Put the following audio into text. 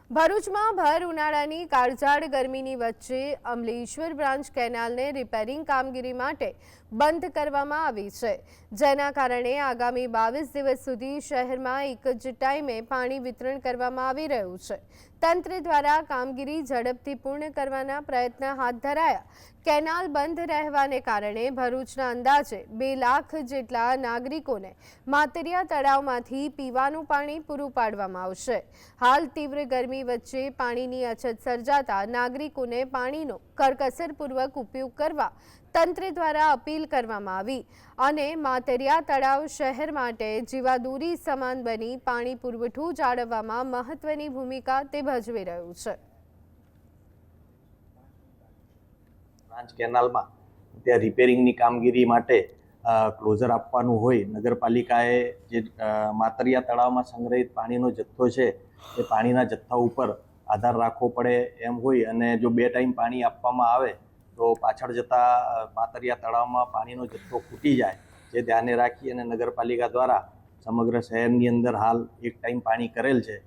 ભરૂચમાં ભર ઉનાળાની કાળઝાળ ગરમીની વચ્ચે અમલેશ્વર બ્રાન્ચ કેનાલને રિપેરિંગ કામગીરી માટે બંધ કરવામાં આવી છે, જેના કારણે આગામી 22 દિવસ સુધી શહેરમાં એક જ ટાઈમે પાણી વિતરણ કરવામાં આવી રહ્યું છે। તંત્ર દ્વારા કામગીરી ઝડપથી પૂર્ણ કરવાના પ્રયત્ન હાથ ધરાયા। કેનાલ બંધ રહેવાને કારણે ભરૂચના અંદાજે 2 લાખ જેટલા નાગરિકોને માતરિયા તળાવમાંથી પીવાનું પાણી પૂરું પાડવામાં આવશે। હાલ તીવ્ર ગરમી વચ્ચે પાણીની અછત સર્જાતા નાગરિકોને પાણીનો કરકસરપૂર્વક ઉપયોગ કરવા તંત્ર દ્વારા અપીલ કરવામાં આવી અને માતરિયા તળાવ શહેર માટે જીવાદોરી સમાન બની પાણી પુરવઠો જાળવવામાં મહત્વની ભૂમિકા તે ભજવી રહ્યું છે। બ્રાન્ચ કેનાલમાં ત્યાં રિપેરિંગની કામગીરી માટે ક્લોઝર આપવાનું હોય, નગરપાલિકાએ જે માતરિયા તળાવમાં સંગ્રહિત પાણીનો જથ્થો છે એ પાણીના જથ્થા ઉપર આધાર રાખવો પડે એમ હોય અને જો 2 ટાઈમ પાણી આપવામાં આવે તો પાછળ જતા માતરિયા તળાવમાં પાણીનો જથ્થો ખૂટી જાય, જે ધ્યાને રાખી અને નગરપાલિકા દ્વારા સમગ્ર શહેરની અંદર હાલ 1 ટાઈમ પાણી કરેલ છે।